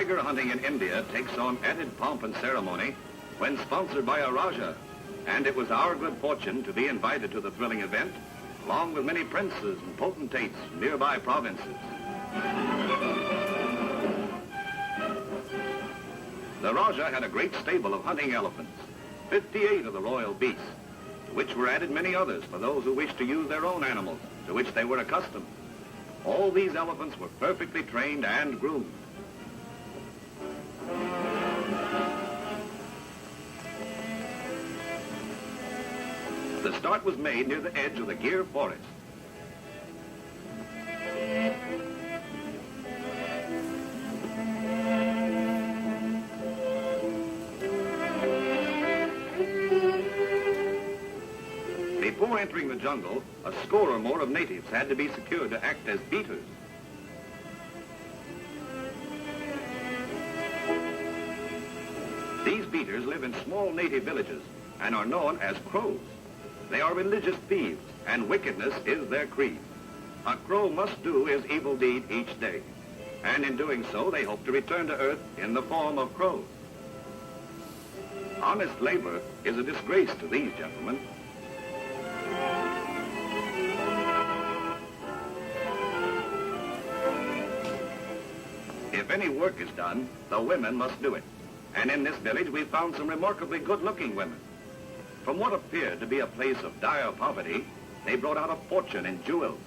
Tiger hunting in India takes on added pomp and ceremony when sponsored by a Raja, and it was our good fortune to be invited to the thrilling event, along with many princes and potentates from nearby provinces. The Raja had a great stable of hunting elephants, 58 of the royal beasts, to which were added many others for those who wished to use their own animals, to which they were accustomed. All these elephants were perfectly trained and groomed. The start was made near the edge of the Gir forest. Before entering the jungle, a score or more of natives had to be secured to act as beaters. These beaters live in small native villages and are known as crows. They are religious thieves, and wickedness is their creed. A crow must do his evil deed each day, and in doing so, they hope to return to earth in the form of crows. Honest labor is a disgrace to these gentlemen. If any work is done, the women must do it. And in this village, we found some remarkably good-looking women. From what appeared to be a place of dire poverty, they brought out a fortune in jewels,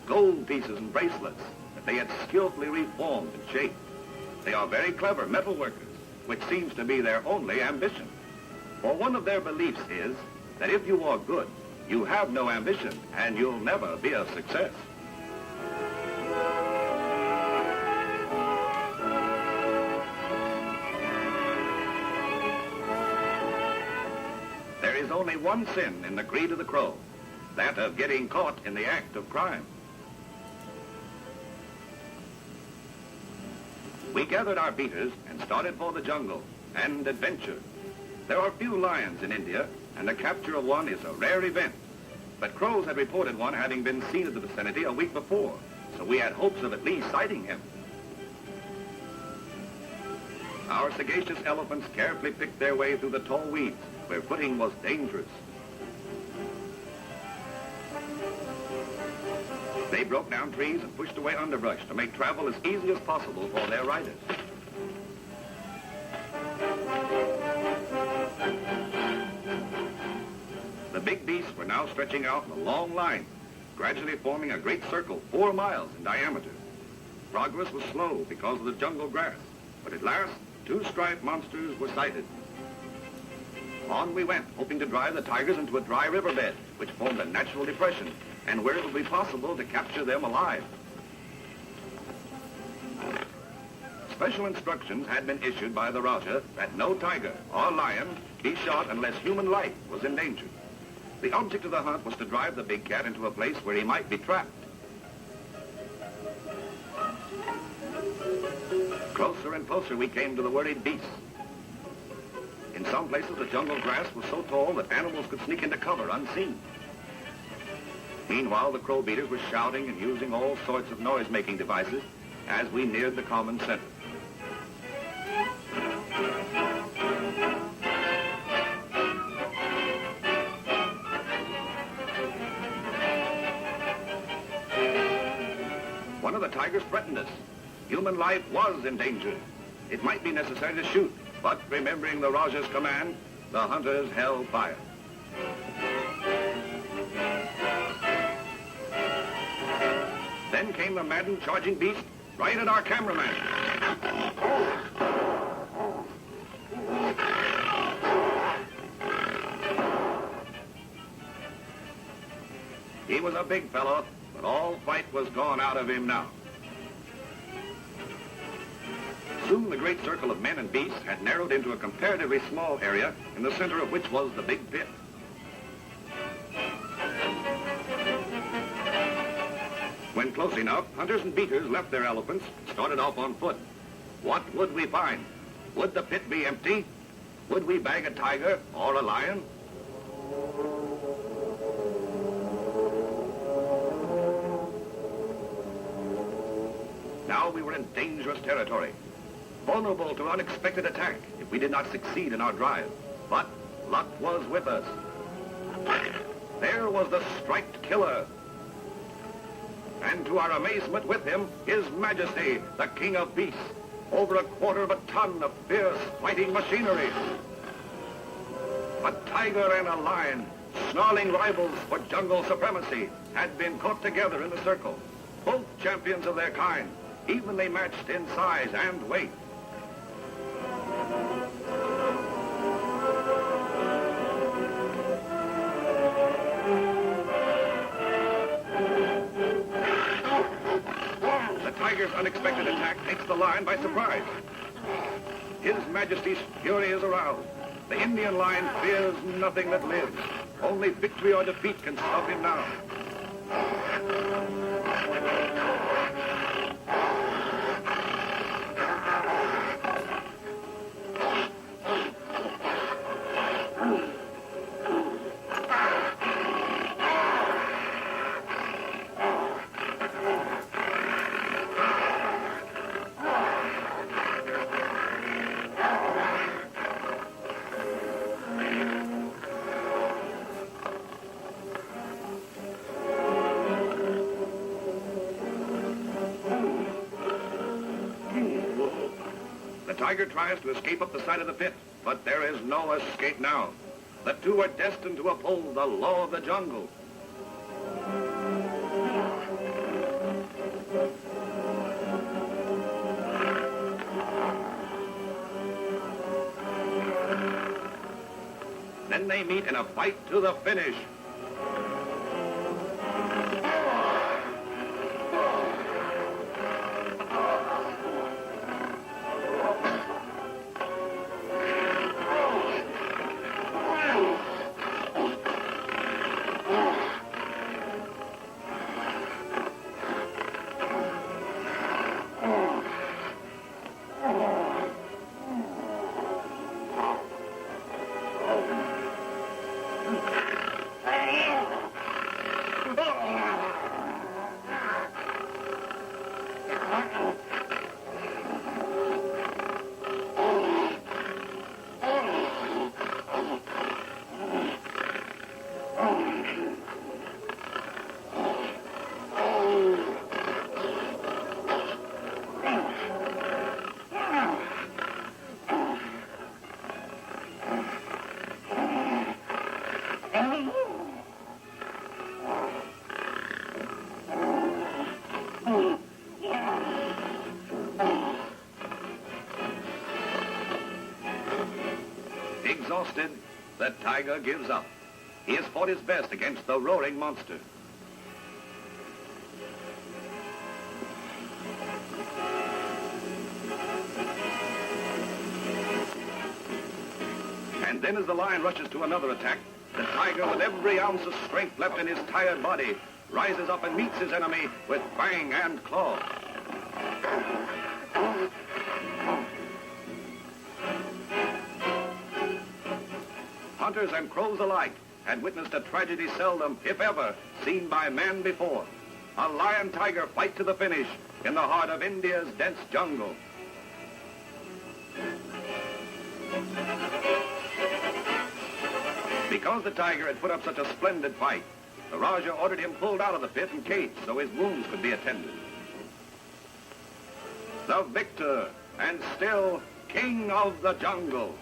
gold pieces and bracelets that they had skillfully reformed and shaped. They are very clever metal workers, which seems to be their only ambition. For one of their beliefs is that if you are good, you have no ambition and you'll never be a success. There is only one sin in the creed of the crow, that of getting caught in the act of crime. We gathered our beaters and started for the jungle and adventure. There are few lions in India, and the capture of one is a rare event. But crows had reported one having been seen in the vicinity a week before, so we had hopes of at least sighting him. Our sagacious elephants carefully picked their way through the tall weeds, where footing was dangerous. They broke down trees and pushed away underbrush to make travel as easy as possible for their riders. The big beasts were now stretching out in a long line, gradually forming a great circle 4 miles in diameter. Progress was slow because of the jungle grass, but at last, 2 striped monsters were sighted. On we went, hoping to drive the tigers into a dry riverbed, which formed a natural depression, and where it would be possible to capture them alive. Special instructions had been issued by the Raja that no tiger or lion be shot unless human life was in danger. The object of the hunt was to drive the big cat into a place where he might be trapped. Closer and closer we came to the worried beasts. In some places, the jungle grass was so tall that animals could sneak into cover unseen. Meanwhile, the crow beaters were shouting and using all sorts of noise-making devices as we neared the common center. One of the tigers threatened us. Human life was in danger. It might be necessary to shoot, but remembering the Raja's command, the hunters held fire. Then came the maddened charging beast right at our cameraman. He was a big fellow, but all fight was gone out of him now. Soon the great circle of men and beasts had narrowed into a comparatively small area, in the center of which was the big pit. When close enough, hunters and beaters left their elephants and started off on foot. What would we find? Would the pit be empty? Would we bag a tiger or a lion? Now we were in dangerous territory. vulnerable to unexpected attack if we did not succeed in our drive. But luck was with us. There was the striped killer. And to our amazement with him, His Majesty, the King of Beasts, over 1/4 of a ton of fierce fighting machinery. A tiger and a lion, snarling rivals for jungle supremacy, had been caught together in the circle. Both champions of their kind, evenly matched in size and weight. The tiger's unexpected attack takes the lion by surprise. His Majesty's fury is aroused. The Indian lion fears nothing that lives. Only victory or defeat can stop him now. The tiger tries to escape up the side of the pit, but there is no escape now. The two are destined to uphold the law of the jungle. Then they meet in a fight to the finish. Exhausted, the tiger gives up. He has fought his best against the roaring monster. And then as the lion rushes to another attack, the tiger, with every ounce of strength left in his tired body, rises up and meets his enemy with fang and claw. Hunters and crows alike had witnessed a tragedy seldom, if ever, seen by man before. A lion-tiger fight to the finish in the heart of India's dense jungle. Because the tiger had put up such a splendid fight, the Rajah ordered him pulled out of the pit and caged so his wounds could be attended. The victor, and still King of the Jungle.